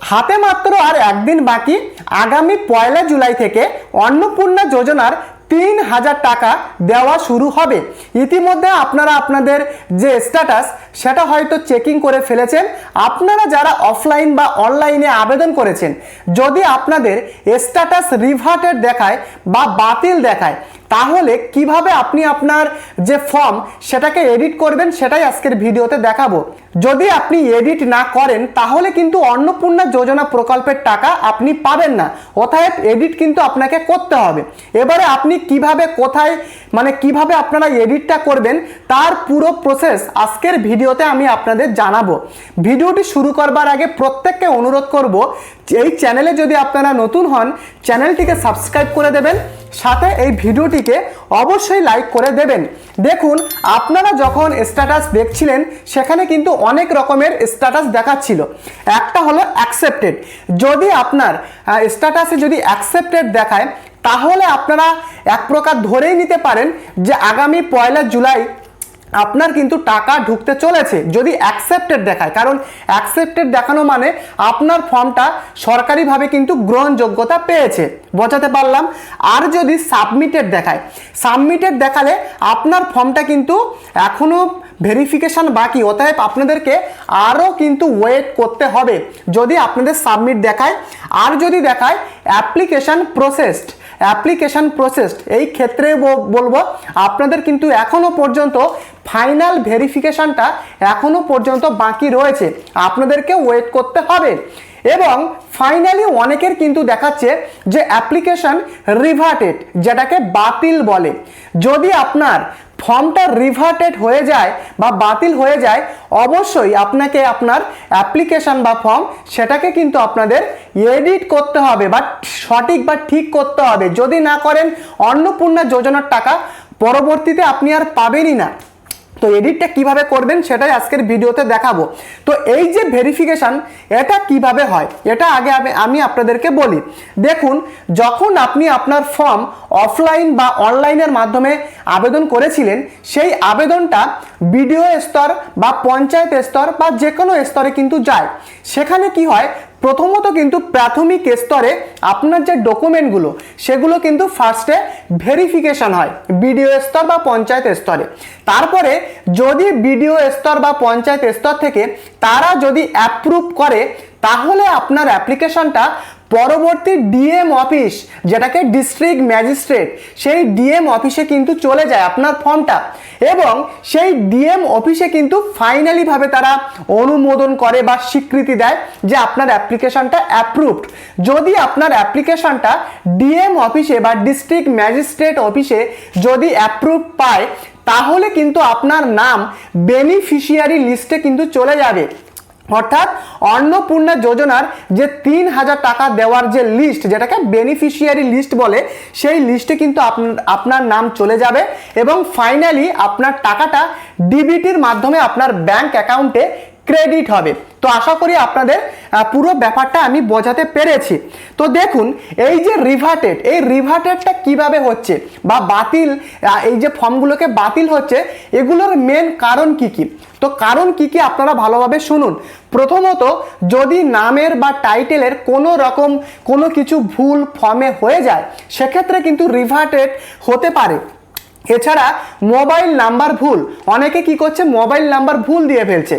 হাতে মাত্র আর একদিন বাকি, আগামী 1 জুলাই থেকে অন্নপূর্ণা যোজনার 3000 টাকা দেওয়া শুরু হবে। ইতিমধ্যে আপনারা আপনাদের যে স্ট্যাটাস সেটা হয়তো চেকিং করে ফেলেছেন। আপনারা যারা অফলাইন বা অনলাইনে আবেদন করেছেন, যদি আপনাদের স্ট্যাটাস রিভার্টেড দেখায় বা বাতিল দেখায়, তাহলে কিভাবে আপনি আপনার যে ফর্ম সেটাকে এডিট করবেন সেটাই আজকের ভিডিওতে দেখাবো। যদি আপনি এডিট না করেন তাহলে কিন্তু অন্নপূর্ণা যোজনা প্রকল্পের টাকা আপনি পাবেন না। অতএব এডিট কিন্তু আপনাকে করতে হবে। এবারে আপনি কিভাবে কোথায় কিভাবে আপনারা এডিটটা করবেন তার পুরো প্রসেস আজকের ভিডিওতে আমি আপনাদের জানাবো। ভিডিওটি শুরু করবার আগে প্রত্যেককে অনুরোধ করব, এই চ্যানেলে যদি আপনারা নতুন হন চ্যানেলটিকে সাবস্ক্রাইব করে দেবেন, সাথে এই ভিডিওটিকে অবশ্যই লাইক করে দেবেন। দেখুন, আপনারা যখন স্ট্যাটাস দেখছিলেন সেখানে কিন্তু অনেক রকমের স্ট্যাটাস দেখাচ্ছিল। একটা হলো অ্যাকসেপ্টেড। যদি আপনার স্ট্যাটাসে যদি অ্যাকসেপ্টেড দেখায় তাহলে আপনারা এক প্রকার ধরেই নিতে পারেন যে আগামী 1 জুলাই আপনার কিন্তু টাকা ঢুকতে চলেছে, যদি অ্যাকসেপ্টেড দেখায়। কারণ অ্যাকসেপ্টেড দেখানো মানে আপনার ফর্মটা সরকারিভাবে কিন্তু গ্রহণযোগ্যতা পেয়েছে, বোঝাতে পারলাম। আর যদি সাবমিটেড দেখায়, সাবমিটেড দেখালে আপনার ফর্মটা কিন্তু এখনও ভেরিফিকেশন বাকি, অতএব আপনাদেরকে আরও কিন্তু ওয়েট করতে হবে যদি আপনাদের সাবমিট দেখায়। আর যদি দেখায় অ্যাপ্লিকেশন প্রসেসড, অ্যাপ্লিকেশন প্রসেসড, এই ক্ষেত্রে বলবো আপনাদের কিন্তু এখনও পর্যন্ত ফাইনাল ভেরিফিকেশনটা এখনও পর্যন্ত বাকি রয়েছে, আপনাদেরকে ওয়েট করতে হবে। এবং ফাইনালি অনেকের কিন্তু দেখাচ্ছে যে অ্যাপ্লিকেশন রিভার্টেড, যেটাকে বাতিল বলে। যদি আপনার ফর্মটা রিভার্টেড হয়ে যায় বা বাতিল হয়ে যায়, অবশ্যই আপনাকে আপনার অ্যাপ্লিকেশন বা ফর্ম সেটাকে কিন্তু আপনাদের এডিট করতে হবে বা সঠিক বা ঠিক করতে হবে। যদি না করেন অন্নপূর্ণা যোজনার টাকা পরবর্তীতে আপনি আর পাবেনই না। তো এডিটটা কিভাবে করবেন সেটাই আজকের ভিডিওতে দেখাবো। তো এই যে ভেরিফিকেশন, এটা কিভাবে হয় এটা আগে আমি আপনাদেরকে বলি। দেখুন, যখন আপনি আপনার ফর্ম অফলাইন বা অনলাইনের মাধ্যমে আবেদন করেছিলেন, সেই আবেদনটা বিডিও স্তর বা পঞ্চায়েত স্তর বা যে কোনো স্তরে কিন্তু যায়। সেখানে কি হয়, প্রথমত কিন্তু প্রাথমিক স্তরে আপনার যে ডকুমেন্টগুলো সেগুলো কিন্তু ফার্স্টে ভেরিফিকেশন হয় বিডিও স্তর বা পঞ্চায়েত স্তরে। তারপরে যদি বিডিও স্তর বা পঞ্চায়েত স্তর থেকে তারা যদি অ্যাপ্রুভ করে, তাহলে আপনার অ্যাপ্লিকেশনটা পরবর্তী ডিএম অফিস, যেটাকে ডিস্ট্রিক্ট ম্যাজিস্ট্রেট, সেই ডিএম অফিসে কিন্তু চলে যায় আপনার ফর্মটা। এবং সেই ডিএম অফিসে কিন্তু ফাইনালিভাবে তারা অনুমোদন করে বা স্বীকৃতি দেয় যে আপনার অ্যাপ্লিকেশনটা অ্যাপ্রুভড। যদি আপনার অ্যাপ্লিকেশনটা ডিএম অফিসে বা ডিস্ট্রিক্ট ম্যাজিস্ট্রেট অফিসে যদি অ্যাপ্রুভ পায়, তাহলে কিন্তু আপনার নাম বেনিফিশিয়ারি লিস্টে কিন্তু চলে যাবে। অর্থাৎ অন্নপূর্ণা যোজনার যে 3000 টাকা দেওয়ার যে লিস্ট, যেটাকে বেনিফিশিয়ারি লিস্ট বলে, সেই লিস্টে কিন্তু আপনার নাম চলে যাবে এবং ফাইনালি আপনার টাকাটা ডিবিটির মাধ্যমে আপনার ব্যাংক অ্যাকাউন্টে ক্রেডিট হবে। তো আশা করি আপনাদের পুরো ব্যাপারটা আমি বোঝাতে পেরেছি। তো দেখুন, এই যে রিভার্টেড, এই রিভার্টেডটা কিভাবে হচ্ছে বা বাতিল, এই যে ফর্মগুলোকে বাতিল হচ্ছে, এগুলোর মেন কারণ কি কি? তো কারণ কি কি আপনারা ভালোভাবে শুনুন। প্রথমত, যদি নামের বা টাইটেলের কোনো রকম কোনো কিছু ভুল ফর্মে হয়ে যায়, সেক্ষেত্রে কিন্তু রিভার্টেড হতে পারে। এছাড়া মোবাইল নাম্বার ভুল, অনেকে কি করছে মোবাইল নাম্বার ভুল দিয়ে ফেলছে,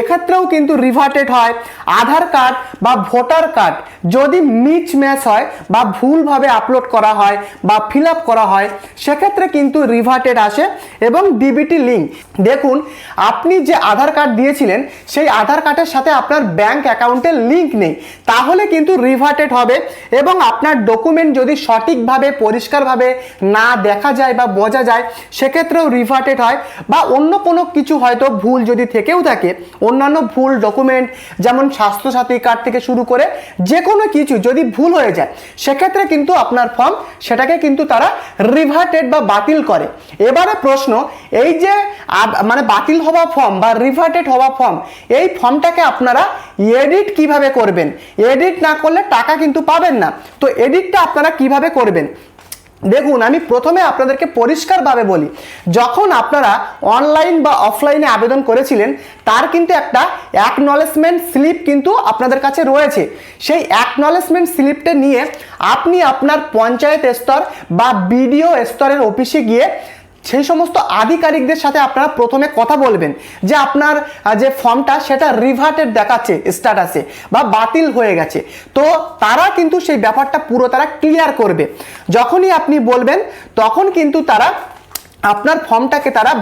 এক্ষেত্রেও কিন্তু রিভার্টেড হয়। আধার কার্ড বা ভোটার কার্ড যদি মিস ম্যাচ হয় বা ভুলভাবে আপলোড করা হয় বা ফিল আপ করা হয়, সেক্ষেত্রে কিন্তু রিভার্টেড আসে। এবং ডিবিটি লিঙ্ক, দেখুন আপনি যে আধার কার্ড দিয়েছিলেন সেই আধার কার্ডের সাথে আপনার ব্যাংক অ্যাকাউন্টের লিঙ্ক নেই, তাহলে কিন্তু রিভার্টেড হবে। এবং আপনার ডকুমেন্ট যদি সঠিকভাবে পরিষ্কারভাবে না দেখা যায় বা বোঝা যায়, সেক্ষেত্রেও রিভার্টেড হয়। বা অন্য কোনো কিছু হয়তো ভুল যদি থেকেও থাকে, অন্যান্য ভুল ডকুমেন্ট যেমন স্বাস্থ্যসাথী কার্ড থেকে শুরু করে যে কোনো কিছু যদি ভুল হয়ে যায়, সেক্ষেত্রে কিন্তু আপনার ফর্ম সেটাকে কিন্তু তারা রিভার্টেড বা বাতিল করে। এবারে প্রশ্ন, এই যে বাতিল হওয়া ফর্ম বা রিভার্টেড হওয়া ফর্ম, এই ফর্মটাকে আপনারা এডিট কিভাবে করবেন? এডিট না করলে টাকা কিন্তু পাবেন না। তো এডিটটা আপনারা কিভাবে করবেন? দেখুন, আমি প্রথমে আপনাদেরকে পরিষ্কারভাবে বলি, যখন আপনারা অনলাইন বা অফলাইনে আবেদন করেছিলেন তার কিন্তু একটা অ্যাকনলেজমেন্ট স্লিপ কিন্তু আপনাদের কাছে রয়েছে। সেই অ্যাকনলেজমেন্ট স্লিপটা নিয়ে আপনি আপনার পঞ্চায়েত স্তর বা বিডিও স্তরের অফিসে গিয়ে সেই সমস্ত আধিকারিকদের সাথে আপনারা প্রথমে কথা বলবেন যে আপনার যে ফর্মটা সেটা রিভার্টেড দেখাচ্ছে স্ট্যাটাসে বা বাতিল হয়ে গেছে। তো তারা কিন্তু সেই ব্যাপারটা পুরো তারা ক্লিয়ার করবে। যখনই আপনি বলবেন তখন কিন্তু তারা আপনার ফর্মটাকে তারা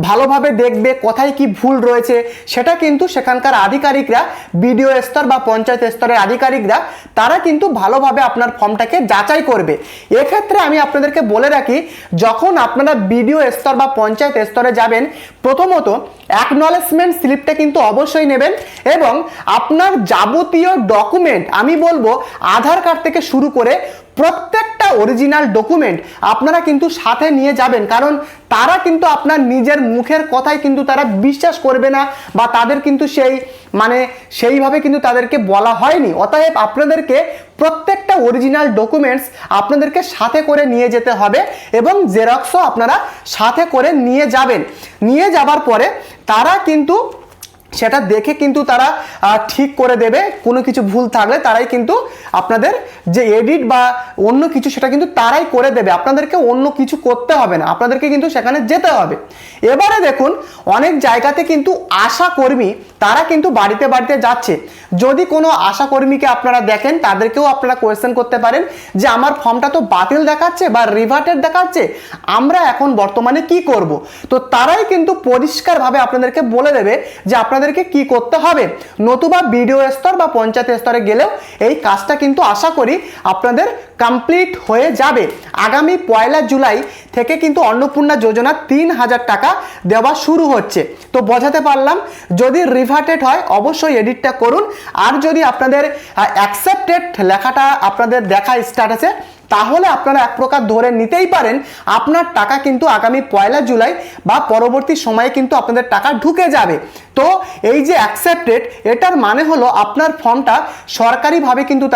ভালোভাবে দেখবে, কোথায় কি ভুল রয়েছে সেটা কিন্তু সেখানকার আধিকারিকরা, বিডিও স্তর বা পঞ্চায়েত স্তরের আধিকারিকরা তারা কিন্তু ভালোভাবে আপনার ফর্মটাকে যাচাই করবে। এক্ষেত্রে আমি আপনাদেরকে বলে রাখি, যখন আপনারা বিডিও স্তর বা পঞ্চায়েত স্তরে যাবেন, প্রথমত অ্যাকনলেজমেন্ট স্লিপটা কিন্তু অবশ্যই নেবেন এবং আপনার যাবতীয় ডকুমেন্ট, আমি বলবো আধার কার্ড থেকে শুরু করে প্রত্যেকটা অরিজিনাল ডকুমেন্ট আপনারা কিন্তু সাথে নিয়ে যাবেন। কারণ তারা কিন্তু আপনার নিজের মুখের কথায় কিন্তু তারা বিশ্বাস করবে না বা তাদের কিন্তু সেইভাবে কিন্তু তাদেরকে বলা হয়নি। অতএব আপনাদেরকে প্রত্যেকটা অরিজিনাল ডকুমেন্টস আপনাদেরকে সাথে করে নিয়ে যেতে হবে এবং জেরক্সও আপনারা সাথে করে নিয়ে যাবেন। নিয়ে যাবার পরে তারা কিন্তু সেটা দেখে কিন্তু তারা ঠিক করে দেবে। কোনো কিছু ভুল থাকলে তারাই কিন্তু আপনাদের যে এডিট বা অন্য কিছু সেটা কিন্তু তারাই করে দেবে। আপনাদেরকে অন্য কিছু করতে হবে না, আপনাদেরকে কিন্তু সেখানে যেতে হবে। এবারে দেখুন, অনেক জায়গাতে কিন্তু আশা কর্মী তারা কিন্তু বাড়িতে বাড়িতে যাচ্ছে। যদি কোনো আশা কর্মীকে আপনারা দেখেন, তাদেরকেও আপনারা কোয়েশ্চেন করতে পারেন যে আমার ফর্মটা তো বাতিল দেখাচ্ছে বা রিভার্টেড দেখাচ্ছে, আমরা এখন বর্তমানে কি করব। তো তারাই কিন্তু পরিষ্কারভাবে আপনাদেরকে বলে দেবে যে আপনাদেরকে কি করতে হবে। নতুবা বিডিও স্তর বা পঞ্চায়েত স্তরে গেলেও এই কাজটা কিন্তু আশা করি আপনাদের কমপ্লিট হয়ে যাবে। আগামী 1 জুলাই থেকে কিন্তু অন্নপূর্ণা যোজনা 3000 টাকা দেওয়া শুরু হচ্ছে। তো বোঝাতে পারলাম, যদি রিভার্টেড হয় অবশ্যই এডিটটা করুন, আর যদি আপনাদের অ্যাকসেপ্টেড লেখাটা আপনাদের দেখায় স্ট্যাটাসে, তাহলে আপনারা এক প্রকার ধরে নিতেই পারেন আপনার টাকা কিন্তু আগামী 1 জুলাই বা পরবর্তী সময়ে কিন্তু আপনাদের টাকা ঢুকে যাবে। তো এই যে অ্যাকসেপ্টেড, এটার মানে হলো আপনার ফর্মটা সরকারিভাবে কিন্তু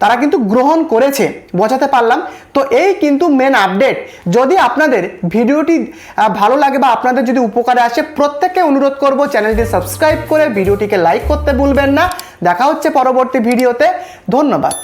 তারা কিন্তু গ্রহণ করেছে। বোঝাতে পারলাম? তো এই কিন্তু মেন আপডেট। যদি আপনাদের ভিডিওটি ভালো লাগে বা আপনাদের যদি উপকারে আসে, প্রত্যেককে অনুরোধ করব চ্যানেলটি সাবস্ক্রাইব করে ভিডিওটিকে লাইক করতে ভুলবেন না। দেখা হচ্ছে পরবর্তী ভিডিওতে। ধন্যবাদ।